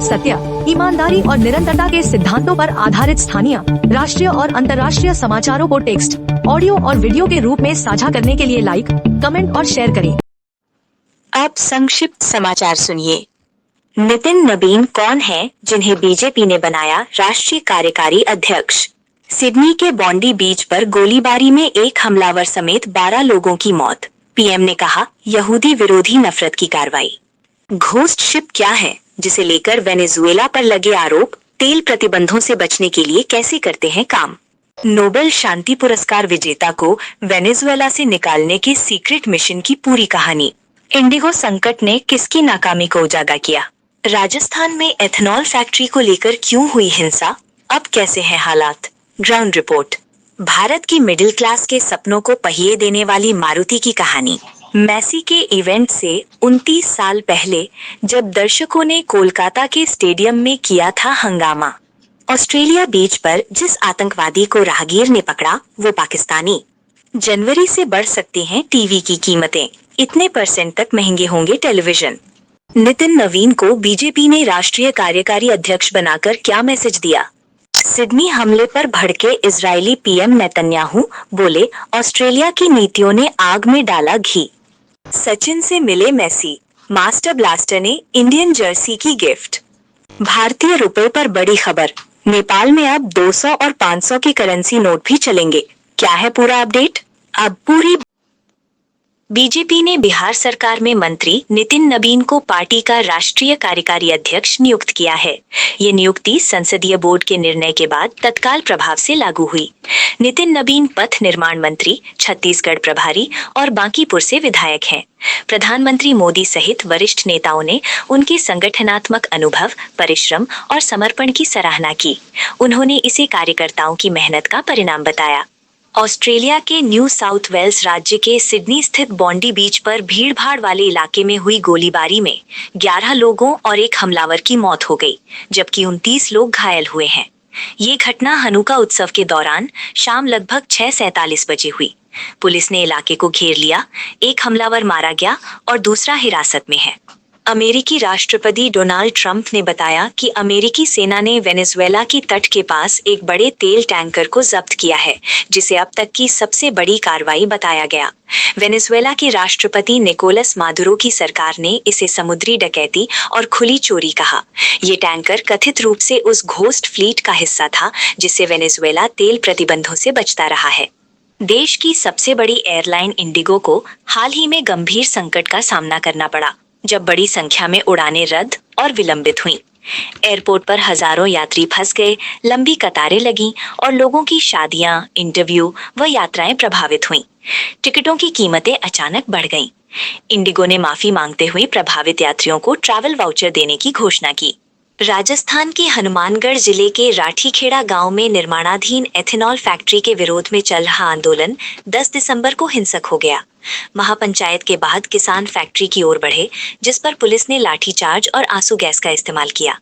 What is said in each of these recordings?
सत्य, ईमानदारी और निरंतरता के सिद्धांतों पर आधारित स्थानीय, राष्ट्रीय और अंतर्राष्ट्रीय समाचारों को टेक्स्ट, ऑडियो और वीडियो के रूप में साझा करने के लिए लाइक, कमेंट और शेयर करें। अब संक्षिप्त समाचार सुनिए। नितिन नबीन कौन है जिन्हें बीजेपी ने बनाया राष्ट्रीय कार्यकारी अध्यक्ष? सिडनी के बॉन्डी बीच पर गोलीबारी में एक हमलावर समेत 12 लोगों की मौत। पीएम ने कहा, यहूदी विरोधी नफरत की कार्रवाई। घोस्ट शिप क्या है जिसे लेकर वेनेजुएला पर लगे आरोप तेल प्रतिबंधों से बचने के लिए कैसे करते हैं काम? नोबेल शांति पुरस्कार विजेता को वेनेजुएला से निकालने के सीक्रेट मिशन की पूरी कहानी। इंडिगो संकट ने किसकी नाकामी को उजागर किया? राजस्थान में एथेनॉल फैक्ट्री को लेकर क्यों हुई हिंसा, अब कैसे हैं हालात? Ground report. भारत की मिडिल क्लास के सपनों को पहिए देने वाली मारुति की कहानी। मेसी के इवेंट से 29 साल पहले जब दर्शकों ने कोलकाता के स्टेडियम में किया था हंगामा। ऑस्ट्रेलिया बीच पर जिस आतंकवादी को राहगीर ने पकड़ा वो पाकिस्तानी। जनवरी से बढ़ सकती हैं टीवी की कीमतें, इतने % तक महंगे होंगे टेलीविजन। नितिन नवीन को बीजेपी ने राष्ट्रीय कार्यकारी अध्यक्ष बनाकर क्या मैसेज दिया? सिडनी हमले पर भड़के इजरायली पीएम नेतन्याहू बोले, ऑस्ट्रेलिया की नीतियों ने आग में डाला घी। सचिन से मिले मेसी, मास्टर ब्लास्टर ने इंडियन जर्सी की गिफ्ट। भारतीय रुपए पर बड़ी खबर, नेपाल में अब 200 और 500 के करेंसी नोट भी चलेंगे। क्या है पूरा अपडेट? अब पूरी बीजेपी ने बिहार सरकार में मंत्री नितिन नबीन को पार्टी का राष्ट्रीय कार्यकारी अध्यक्ष नियुक्त किया है। ये नियुक्ति संसदीय बोर्ड के निर्णय के बाद तत्काल प्रभाव से लागू हुई। नितिन नबीन पथ निर्माण मंत्री, छत्तीसगढ़ प्रभारी और बांकीपुर से विधायक हैं। प्रधानमंत्री मोदी सहित वरिष्ठ नेताओं ने उनके संगठनात्मक अनुभव, परिश्रम और समर्पण की सराहना की। उन्होंने इसे कार्यकर्ताओं की मेहनत का परिणाम बताया। ऑस्ट्रेलिया के न्यू साउथ वेल्स राज्य के सिडनी स्थित बॉन्डी बीच पर भीड़भाड़ वाले इलाके में हुई गोलीबारी में 11 लोगों और एक हमलावर की मौत हो गई, जबकि 29 लोग घायल हुए हैं। ये घटना हनुका उत्सव के दौरान शाम लगभग 6:47 बजे हुई। पुलिस ने इलाके को घेर लिया, एक हमलावर मारा गया और दूसरा हिरासत में है। अमेरिकी राष्ट्रपति डोनाल्ड ट्रंप ने बताया कि अमेरिकी सेना ने वेनेजुएला की तट के पास एक बड़े तेल टैंकर को जब्त किया है, जिसे अब तक की सबसे बड़ी कार्रवाई बताया गया। वेनेजुएला के राष्ट्रपति निकोलस मादुरो की सरकार ने इसे समुद्री डकैती और खुली चोरी कहा। ये टैंकर कथित रूप से उस घोस्ट फ्लीट का हिस्सा था जिससे वेनेजुएला तेल प्रतिबंधों से बचता रहा है। देश की सबसे बड़ी एयरलाइन इंडिगो को हाल ही में गंभीर संकट का सामना करना पड़ा, जब बड़ी संख्या में उड़ानें रद्द और विलंबित हुईं। एयरपोर्ट पर हजारों यात्री फंस गए, लंबी कतारें लगीं और लोगों की शादियां, इंटरव्यू व यात्राएं प्रभावित हुईं। टिकटों की कीमतें अचानक बढ़ गईं। इंडिगो ने माफी मांगते हुए प्रभावित यात्रियों को ट्रैवल वाउचर देने की घोषणा की। राजस्थान के हनुमानगढ़ जिले के राठीखेड़ा गांव में निर्माणाधीन एथेनॉल फैक्ट्री के विरोध में चल रहा आंदोलन 10 दिसंबर को हिंसक हो गया। महापंचायत के बाद किसान फैक्ट्री की ओर बढ़े, जिस पर पुलिस ने लाठीचार्ज और आंसू गैस का इस्तेमाल किया।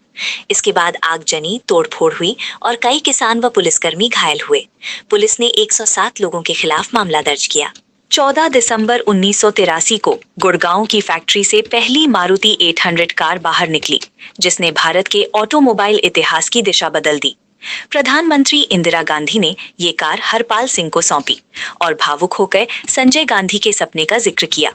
इसके बाद आगजनी, तोड़फोड़ हुई और कई किसान व पुलिसकर्मी घायल हुए। पुलिस ने 107 लोगों के खिलाफ मामला दर्ज किया। 14 दिसंबर 1983 को गुड़गांव की फैक्ट्री से पहली मारुति 800 कार बाहर निकली, जिसने भारत के ऑटोमोबाइल इतिहास की दिशा बदल दी। प्रधानमंत्री इंदिरा गांधी ने ये कार हरपाल सिंह को सौंपी और भावुक होकर संजय गांधी के सपने का जिक्र किया।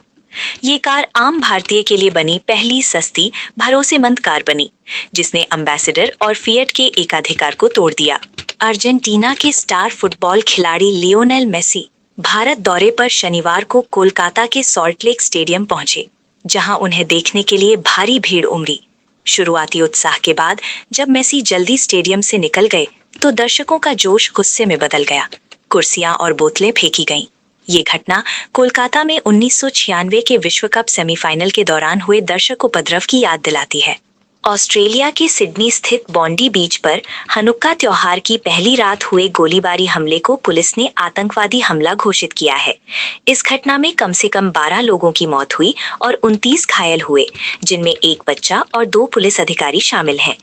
ये कार आम भारतीय के लिए बनी पहली सस्ती, भरोसेमंद कार बनी, जिसने एम्बेसडर और फिएट के एकाधिकार को तोड़ दिया। अर्जेंटीना के स्टार फुटबॉल खिलाड़ी लियोनेल मेसी भारत दौरे पर शनिवार को कोलकाता के सॉल्ट लेक स्टेडियम पहुंचे, जहां उन्हें देखने के लिए भारी भीड़ उमड़ी। शुरुआती उत्साह के बाद जब मेसी जल्दी स्टेडियम से निकल गए तो दर्शकों का जोश गुस्से में बदल गया। कुर्सियां और बोतलें फेंकी गईं। ये घटना कोलकाता में 1996 के विश्व कप सेमीफाइनल के दौरान हुए दर्शकोपद्रव की याद दिलाती है। ऑस्ट्रेलिया के सिडनी स्थित बॉन्डी बीच पर हनुक्का त्योहार की पहली रात हुए गोलीबारी हमले को पुलिस ने आतंकवादी हमला घोषित किया है। इस घटना में कम से कम 12 लोगों की मौत हुई और 29 घायल हुए, जिनमें एक बच्चा और 2 पुलिस अधिकारी शामिल हैं।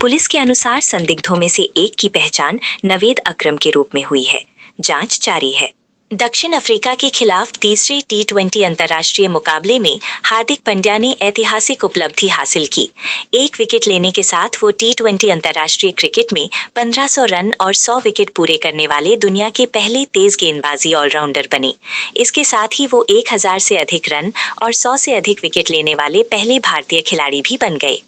पुलिस के अनुसार संदिग्धों में से एक की पहचान नवेद अकरम के रूप में हुई है। जांच जारी है। दक्षिण अफ्रीका के खिलाफ तीसरे टी20 अंतर्राष्ट्रीय मुकाबले में हार्दिक पांड्या ने ऐतिहासिक उपलब्धि हासिल की। एक विकेट लेने के साथ वो टी20 अंतर्राष्ट्रीय क्रिकेट में 1500 रन और 100 विकेट पूरे करने वाले दुनिया के पहले तेज गेंदबाजी ऑलराउंडर बने। इसके साथ ही वो 1000 से अधिक रन और 100 से अधिक विकेट लेने वाले पहले भारतीय खिलाड़ी भी बन गए।